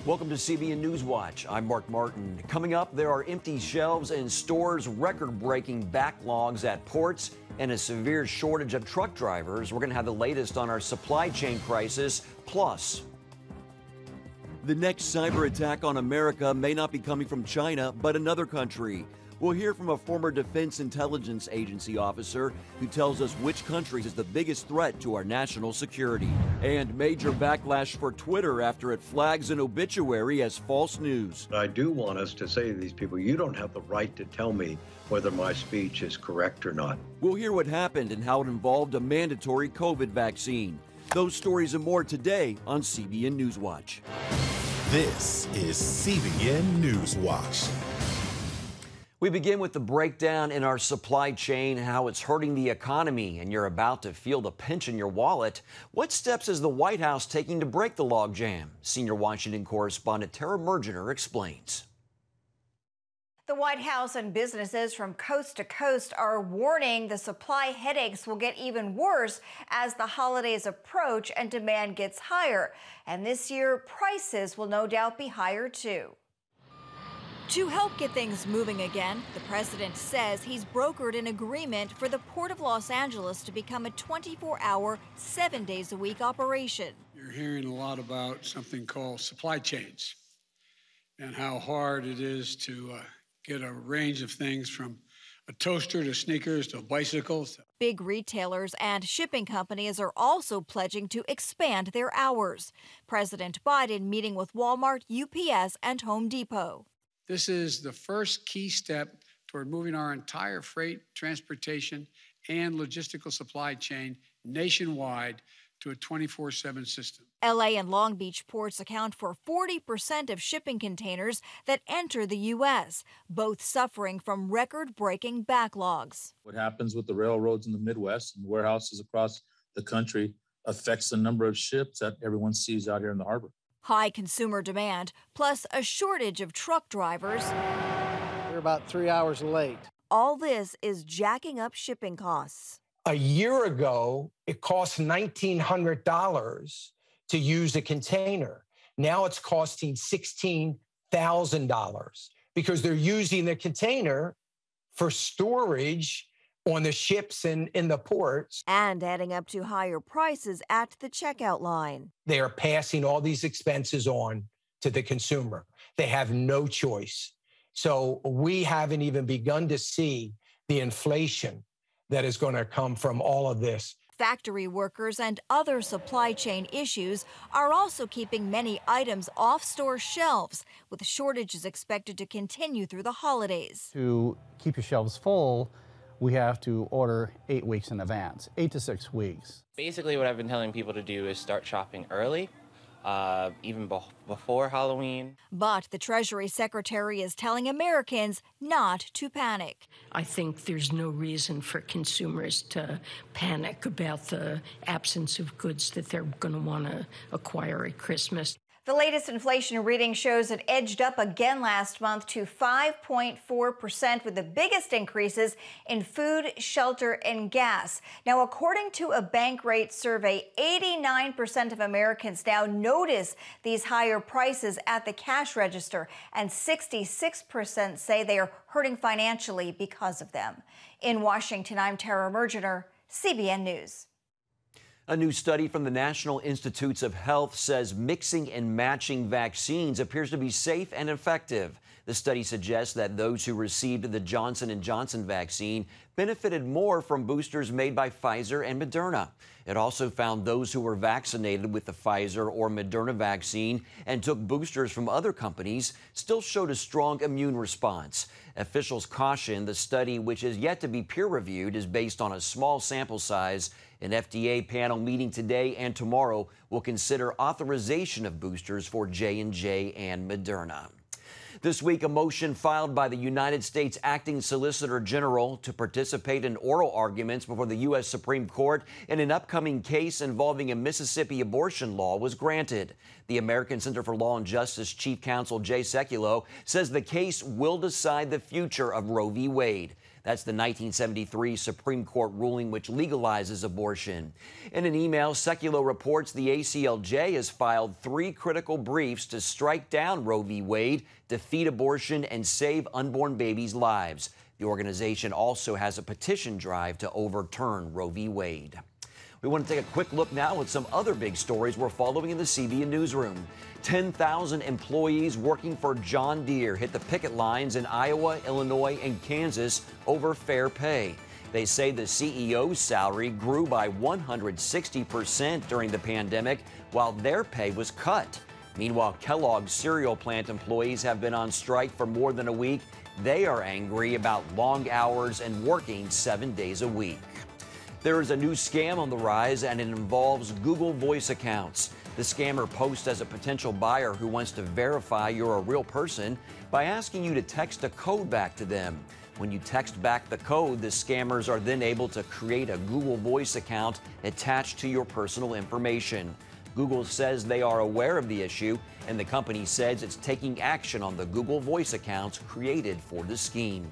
Welcome to CBN NewsWatch. I'm Mark Martin. Coming up, there are empty shelves in stores, record-breaking backlogs at ports, and a severe shortage of truck drivers. We're going to have the latest on our supply chain crisis. Plus, the next cyber attack on America may not be coming from China, but another country. We'll hear from a former Defense Intelligence Agency officer who tells us which country is the biggest threat to our national security. And major backlash for Twitter after it flags an obituary as false news. I do want us to say to these people, you don't have the right to tell me whether my speech is correct or not. We'll hear what happened and how it involved a mandatory COVID vaccine. Those stories and more today on CBN NewsWatch. This is CBN NewsWatch. We begin with the breakdown in our supply chain, how it's hurting the economy, and you're about to feel the pinch in your wallet. What steps is the White House taking to break the logjam? Senior Washington correspondent Tara Mergener explains. The White House and businesses from coast to coast are warning the supply headaches will get even worse as the holidays approach and demand gets higher. And this year, prices will no doubt be higher too. To help get things moving again, the president says he's brokered an agreement for the Port of Los Angeles to become a 24-hour, 7 days a week operation. You're hearing a lot about something called supply chains and how hard it is to get a range of things from a toaster to sneakers to bicycles. Big retailers and shipping companies are also pledging to expand their hours. President Biden meeting with Walmart, UPS, and Home Depot. This is the first key step toward moving our entire freight, transportation, and logistical supply chain nationwide to a 24/7 system. LA and Long Beach ports account for 40% of shipping containers that enter the U.S., both suffering from record-breaking backlogs. What happens with the railroads in the Midwest and warehouses across the country affects the number of ships that everyone sees out here in the harbor. High consumer demand, plus a shortage of truck drivers. We're about 3 hours late. All this is jacking up shipping costs. A year ago, it cost $1,900 to use a container. Now it's costing $16,000 because they're using the container for storage on the ships and in the ports. And adding up to higher prices at the checkout line. They are passing all these expenses on to the consumer. They have no choice. So we haven't even begun to see the inflation that is going to come from all of this. Factory workers and other supply chain issues are also keeping many items off store shelves, with shortages expected to continue through the holidays. To keep your shelves full, we have to order 8 weeks in advance, 8 to 6 weeks. Basically, what I've been telling people to do is start shopping early, even before Halloween. But the Treasury Secretary is telling Americans not to panic. I think there's no reason for consumers to panic about the absence of goods that they're going to want to acquire at Christmas. The latest inflation reading shows it edged up again last month to 5.4%, with the biggest increases in food, shelter, and gas. Now, according to a bank rate survey, 89% of Americans now notice these higher prices at the cash register, and 66% say they are hurting financially because of them. In Washington, I'm Tara Mergener, CBN News. A new study from the National Institutes of Health says mixing and matching vaccines appears to be safe and effective. The study suggests that those who received the Johnson & Johnson vaccine benefited more from boosters made by Pfizer and Moderna. It also found those who were vaccinated with the Pfizer or Moderna vaccine and took boosters from other companies still showed a strong immune response. Officials caution the study, which is yet to be peer-reviewed, is based on a small sample size. An FDA panel meeting today and tomorrow will consider authorization of boosters for J&J and Moderna. This week, a motion filed by the United States Acting Solicitor General to participate in oral arguments before the U.S. Supreme Court in an upcoming case involving a Mississippi abortion law was granted. The American Center for Law and Justice Chief Counsel Jay Sekulow says the case will decide the future of Roe v. Wade. That's the 1973 Supreme Court ruling which legalizes abortion. In an email, Seculo reports the ACLJ has filed 3 critical briefs to strike down Roe v. Wade, defeat abortion, and save unborn babies' lives. The organization also has a petition drive to overturn Roe v. Wade. We want to take a quick look now at some other big stories we're following in the CBN newsroom. 10,000 employees working for John Deere hit the picket lines in Iowa, Illinois, and Kansas over fair pay. They say the CEO's salary grew by 160% during the pandemic, while their pay was cut. Meanwhile, Kellogg's cereal plant employees have been on strike for more than a week. They are angry about long hours and working 7 days a week. There is a new scam on the rise, and it involves Google Voice accounts. The scammer posts as a potential buyer who wants to verify you're a real person by asking you to text a code back to them. When you text back the code, the scammers are then able to create a Google Voice account attached to your personal information. Google says they are aware of the issue, and the company says it's taking action on the Google Voice accounts created for the scheme.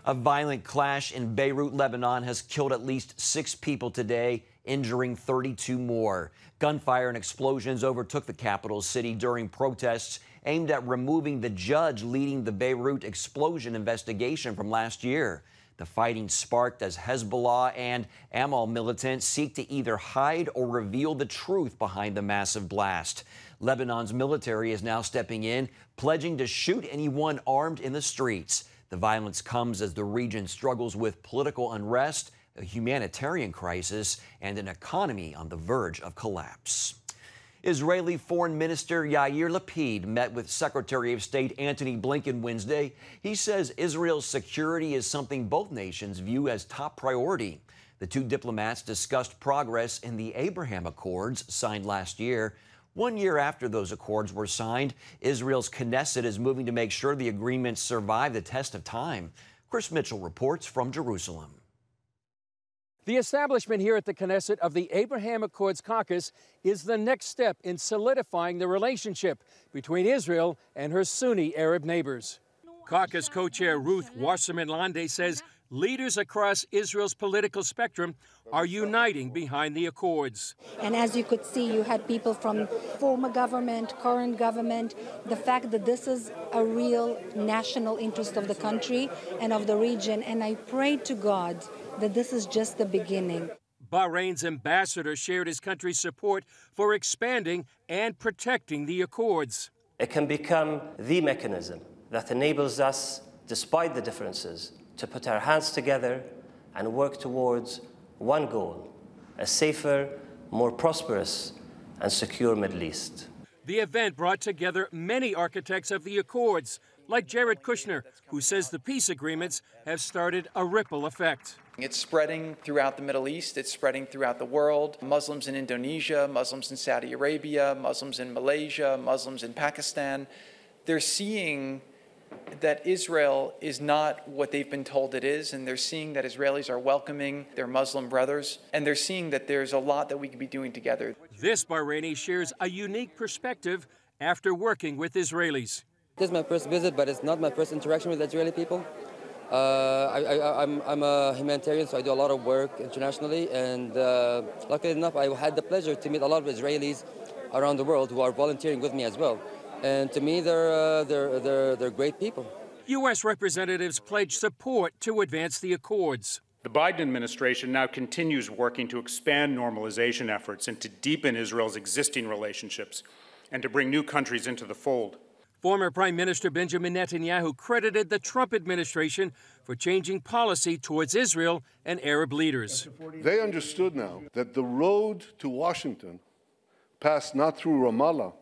A violent clash in Beirut, Lebanon has killed at least 6 people today, injuring 32 more. Gunfire and explosions overtook the capital city during protests aimed at removing the judge leading the Beirut explosion investigation from last year. The fighting sparked as Hezbollah and Amal militants seek to either hide or reveal the truth behind the massive blast. Lebanon's military is now stepping in, pledging to shoot anyone armed in the streets. The violence comes as the region struggles with political unrest, a humanitarian crisis, and an economy on the verge of collapse. Israeli Foreign Minister Yair Lapid met with Secretary of State Antony Blinken Wednesday. He says Israel's security is something both nations view as top priority. The 2 diplomats discussed progress in the Abraham Accords signed last year. 1 year after those accords were signed, Israel's Knesset is moving to make sure the agreements survive the test of time. Chris Mitchell reports from Jerusalem. The establishment here at the Knesset of the Abraham Accords Caucus is the next step in solidifying the relationship between Israel and her Sunni Arab neighbors. Caucus co-chair Ruth Wasserman Lande says leaders across Israel's political spectrum are uniting behind the accords. And as you could see, you had people from former government, current government. The fact that this is a real national interest of the country and of the region. And I pray to God that this is just the beginning. Bahrain's ambassador shared his country's support for expanding and protecting the accords. It can become the mechanism that enables us, despite the differences, to put our hands together and work towards one goal: a safer, more prosperous and secure Middle East. The event brought together many architects of the accords, like Jared Kushner, who says the peace agreements have started a ripple effect. It's spreading throughout the Middle East. It's spreading throughout the world. Muslims in Indonesia, Muslims in Saudi Arabia, Muslims in Malaysia, Muslims in Pakistan. They're seeing that Israel is not what they've been told it is, and they're seeing that Israelis are welcoming their Muslim brothers, and they're seeing that there's a lot that we could be doing together. This Bahraini shares a unique perspective after working with Israelis. This is my first visit, but it's not my first interaction with Israeli people. I'm a humanitarian, so I do a lot of work internationally, and luckily enough, I had the pleasure to meet a lot of Israelis around the world who are volunteering with me as well. And to me, they're great people. U.S. representatives pledged support to advance the accords. The Biden administration now continues working to expand normalization efforts and to deepen Israel's existing relationships and to bring new countries into the fold. Former Prime Minister Benjamin Netanyahu credited the Trump administration for changing policy towards Israel and Arab leaders. They understood now that the road to Washington passed not through Ramallah,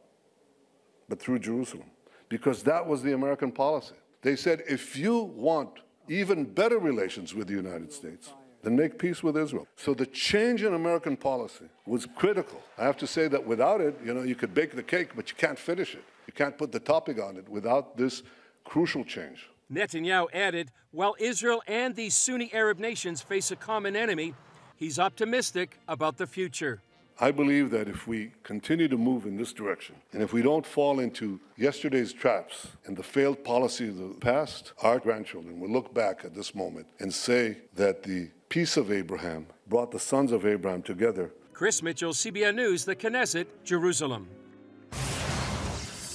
but through Jerusalem, because that was the American policy. They said, if you want even better relations with the United States, then make peace with Israel. So the change in American policy was critical. I have to say that without it, you could bake the cake, but you can't finish it. You can't put the topping on it without this crucial change. Netanyahu added, while Israel and these Sunni Arab nations face a common enemy, he's optimistic about the future. I believe that if we continue to move in this direction, and if we don't fall into yesterday's traps and the failed policy of the past, our grandchildren will look back at this moment and say that the peace of Abraham brought the sons of Abraham together. Chris Mitchell, CBN News, the Knesset, Jerusalem.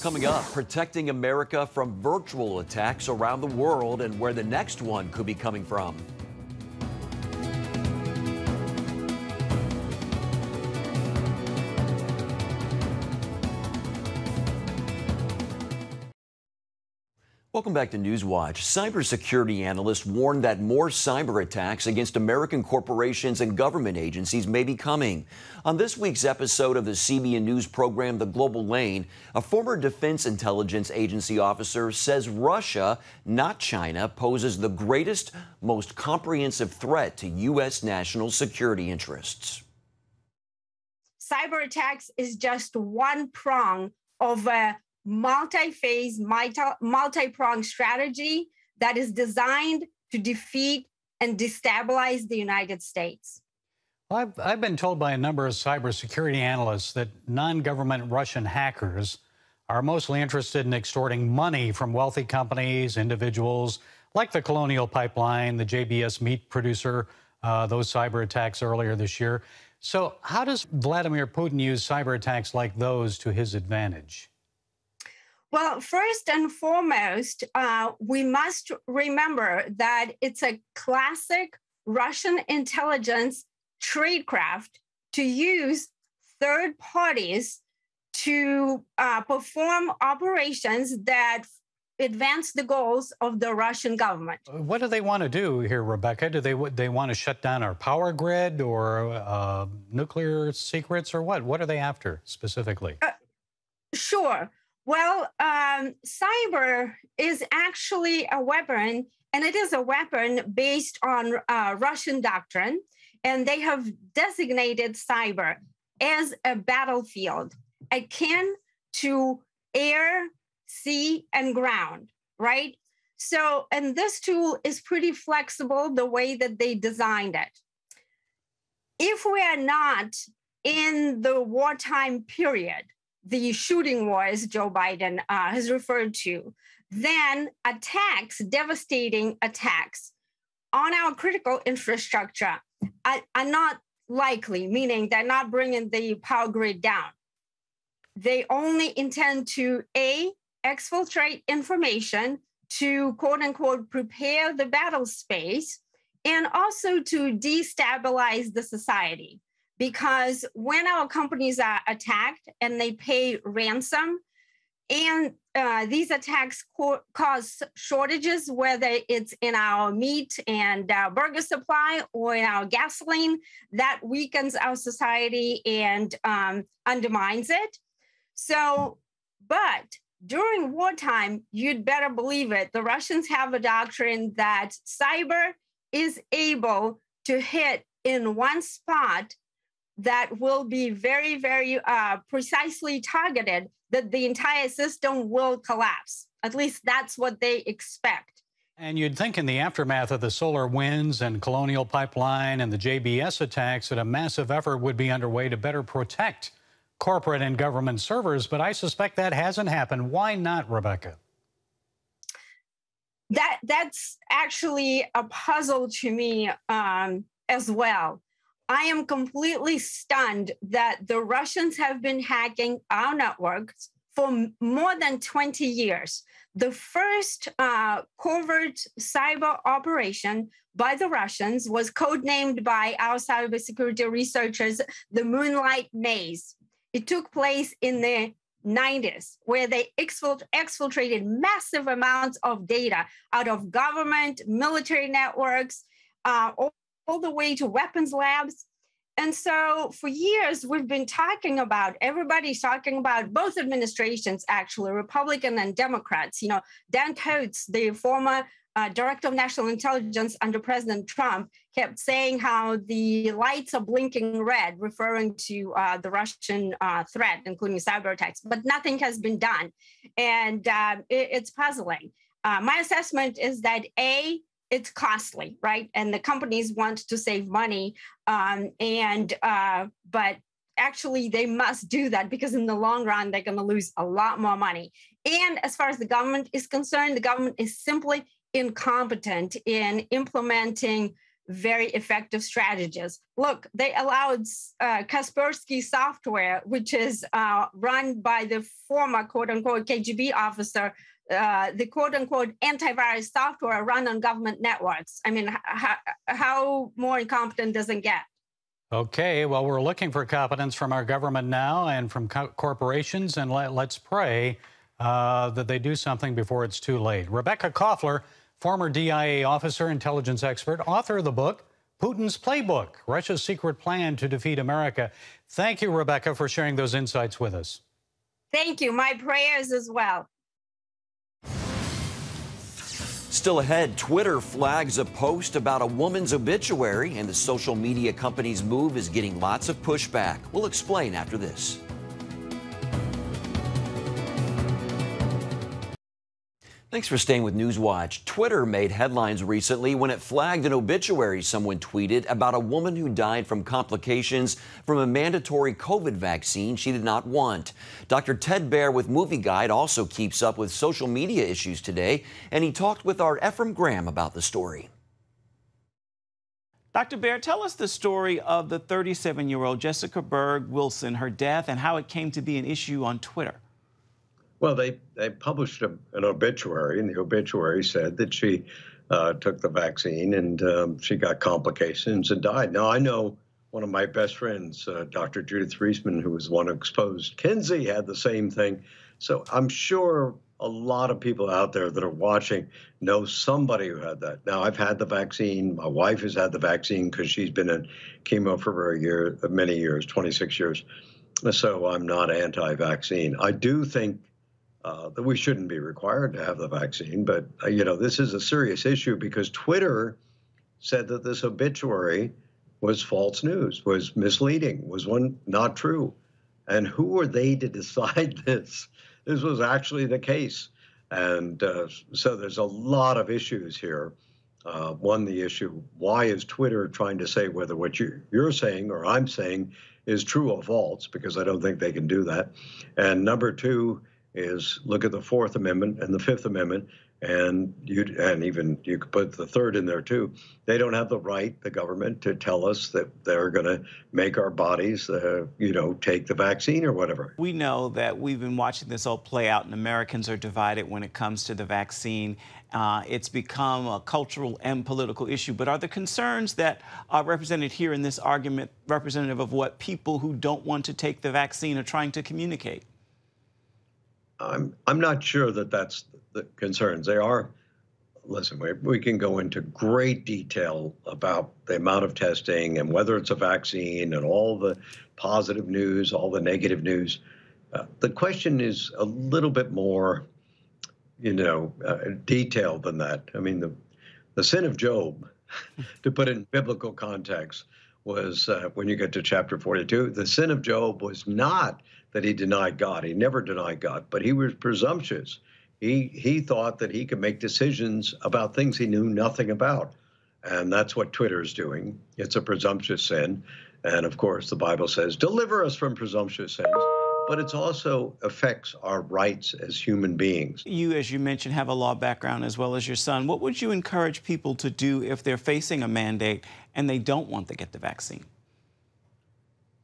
Coming up, protecting America from virtual attacks around the world and where the next one could be coming from. Welcome back to Newswatch. Cybersecurity analysts warned that more cyber attacks against American corporations and government agencies may be coming. On this week's episode of the CBN News program, The Global Lane, a former Defense Intelligence Agency officer says Russia, not China, poses the greatest, most comprehensive threat to U.S. national security interests. Cyber attacks is just one prong of a multi-phase, multi-pronged strategy that is designed to defeat and destabilize the United States. Well, I've been told by a number of cybersecurity analysts that non-government Russian hackers are mostly interested in extorting money from wealthy companies, individuals, like the Colonial Pipeline, the JBS meat producer, those cyber attacks earlier this year. So how does Vladimir Putin use cyber attacks like those to his advantage? Well, first and foremost, we must remember that it's a classic Russian intelligence tradecraft to use third parties to perform operations that advance the goals of the Russian government. What do they want to do here, Rebecca? Do they want to shut down our power grid or nuclear secrets or what? What are they after specifically? Sure. Well, cyber is actually a weapon, and it is a weapon based on Russian doctrine, and they have designated cyber as a battlefield akin to air, sea, and ground, right? So, and this tool is pretty flexible the way that they designed it. If we are not in the wartime period, the shooting wars Joe Biden has referred to, then attacks, devastating attacks on our critical infrastructure are not likely, meaning they're not bringing the power grid down. They only intend to, A, exfiltrate information to, quote unquote, prepare the battle space, and also to destabilize the society. Because when our companies are attacked and they pay ransom, and these attacks cause shortages, whether it's in our meat and burger supply or in our gasoline, that weakens our society and undermines it. So, but during wartime, you'd better believe it, the Russians have a doctrine that cyber is able to hit in one spot that will be very, very precisely targeted, that the entire system will collapse. At least that's what they expect. And you'd think in the aftermath of the solar winds and Colonial Pipeline and the JBS attacks that a massive effort would be underway to better protect corporate and government servers, but I suspect that hasn't happened. Why not, Rebecca? That's actually a puzzle to me as well. I am completely stunned that the Russians have been hacking our networks for more than 20 years. The first covert cyber operation by the Russians was codenamed by our cybersecurity researchers the Moonlight Maze. It took place in the 90s, where they exfiltrated massive amounts of data out of government, military networks, all the way to weapons labs. And so for years, we've been talking about, everybody's talking about, both administrations, actually, Republican and Democrats. You know, Dan Coats, the former director of national intelligence under President Trump, kept saying how the lights are blinking red, referring to the Russian threat, including cyber attacks, but nothing has been done. And it's puzzling. My assessment is that, A, it's costly, right? And the companies want to save money, but actually, they must do that because in the long run, they're going to lose a lot more money. And as far as the government is concerned, the government is simply incompetent in implementing very effective strategies. Look, they allowed Kaspersky software, which is run by the former quote-unquote KGB officer, the quote-unquote antivirus software run on government networks. I mean, how more incompetent does it get? Okay, well, we're looking for competence from our government now and from corporations, and let's pray that they do something before it's too late. Rebecca Koffler, former DIA officer, intelligence expert, author of the book, Putin's Playbook, Russia's Secret Plan to Defeat America. Thank you, Rebecca, for sharing those insights with us. Thank you. My prayers as well. Still ahead, Twitter flags a post about a woman's obituary, and the social media company's move is getting lots of pushback. We'll explain after this. Thanks for staying with Newswatch. Twitter made headlines recently when it flagged an obituary someone tweeted about a woman who died from complications from a mandatory COVID vaccine she did not want. Dr. Ted Baer with Movie Guide also keeps up with social media issues today, and he talked with our Ephraim Graham about the story. Dr. Baer, tell us the story of the 37-year-old Jessica Berg Wilson, her death, and how it came to be an issue on Twitter. Well, they published an obituary, and the obituary said that she took the vaccine and she got complications and died. Now, I know one of my best friends, Dr. Judith Reisman, who was the one who exposed Kinsey, had the same thing. So I'm sure a lot of people out there that are watching know somebody who had that. Now, I've had the vaccine. My wife has had the vaccine because she's been in chemo for many years, 26 years. So I'm not anti-vaccine. I do think that we shouldn't be required to have the vaccine. But, this is a serious issue because Twitter said that this obituary was false news, was misleading, was not true. And who were they to decide this? This was actually the case. And so there's a lot of issues here. One, the issue, why is Twitter trying to say whether what you're saying or I'm saying is true or false? Because I don't think they can do that. And number two, is look at the Fourth Amendment and the Fifth Amendment, and even you could put the third in there too. They don't have the right, the government, to tell us that they're going to make our bodies, take the vaccine or whatever. We know that we've been watching this all play out, and Americans are divided when it comes to the vaccine. It's become a cultural and political issue. But are the concerns that are represented here in this argument representative of what people who don't want to take the vaccine are trying to communicate? I'm not sure that that's the concerns. They are, listen, we can go into great detail about the amount of testing and whether it's a vaccine and all the positive news, all the negative news. The question is a little bit more, detailed than that. I mean, the sin of Job, to put it in biblical context, was when you get to chapter 42, the sin of Job was not that he denied God. He never denied God, but he was presumptuous. He thought that he could make decisions about things he knew nothing about. And that's what Twitter is doing. It's a presumptuous sin. And of course, the Bible says, deliver us from presumptuous sins. But it also affects our rights as human beings. You, as you mentioned, have a law background as well as your son. What would you encourage people to do if they're facing a mandate and they don't want to get the vaccine?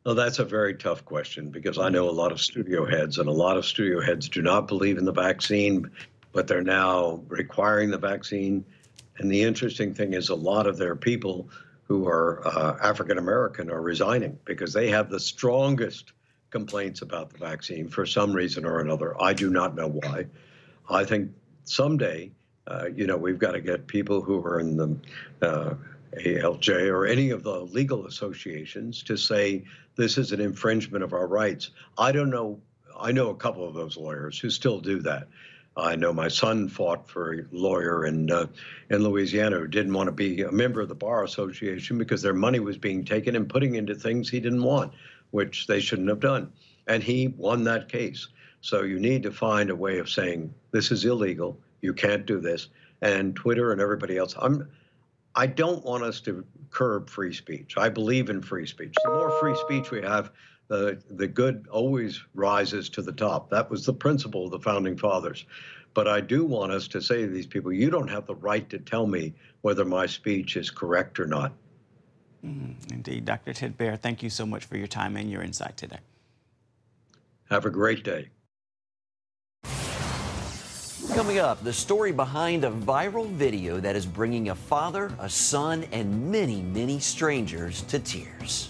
Well, that's a very tough question because I know a lot of studio heads, and a lot of studio heads do not believe in the vaccine, but they're now requiring the vaccine. And the interesting thing is a lot of their people who are African-American are resigning because they have the strongest complaints about the vaccine for some reason or another. I do not know why. I think someday, we've got to get people who are in the ALJ or any of the legal associations to say this is an infringement of our rights. I don't know. I know a couple of those lawyers who still do that. I know my son fought for a lawyer in Louisiana who didn't want to be a member of the Bar Association because their money was being taken and putting into things he didn't want, which they shouldn't have done. And he won that case. So you need to find a way of saying this is illegal. You can't do this. And Twitter and everybody else. I don't want us to curb free speech. I believe in free speech. The more free speech we have, the good always rises to the top. That was the principle of the Founding Fathers. But I do want us to say to these people, you don't have the right to tell me whether my speech is correct or not. Indeed. Dr. Ted Baer, thank you so much for your time and your insight today. Have a great day. Coming up, the story behind a viral video that is bringing a father, a son, and many, many strangers to tears.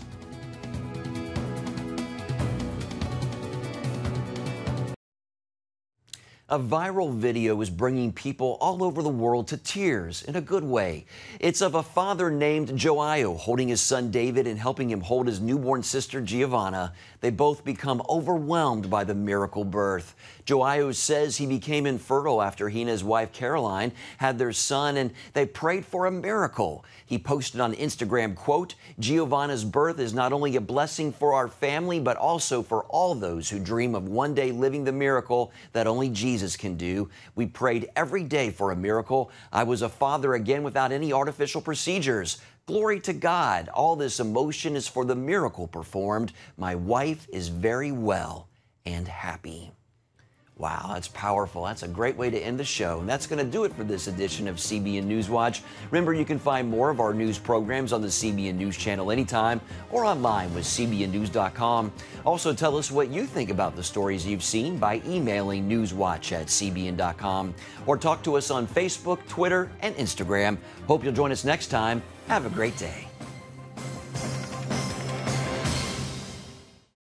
A viral video is bringing people all over the world to tears in a good way. It's of a father named Joao holding his son David and helping him hold his newborn sister Giovanna. They both become overwhelmed by the miracle birth. Joao says he became infertile after he and his wife Caroline had their son, and they prayed for a miracle. He posted on Instagram, quote, "Giovanna's birth is not only a blessing for our family, but also for all those who dream of one day living the miracle that only Jesus can do. We prayed every day for a miracle. I was a father again without any artificial procedures. Glory to God. All this emotion is for the miracle performed. My wife is very well and happy." Wow, that's powerful. That's a great way to end the show. And that's going to do it for this edition of CBN News Watch. Remember, you can find more of our news programs on the CBN News Channel anytime or online with cbnnews.com. Also, tell us what you think about the stories you've seen by emailing newswatch@cbn.com or talk to us on Facebook, Twitter, and Instagram. Hope you'll join us next time. Have a great day.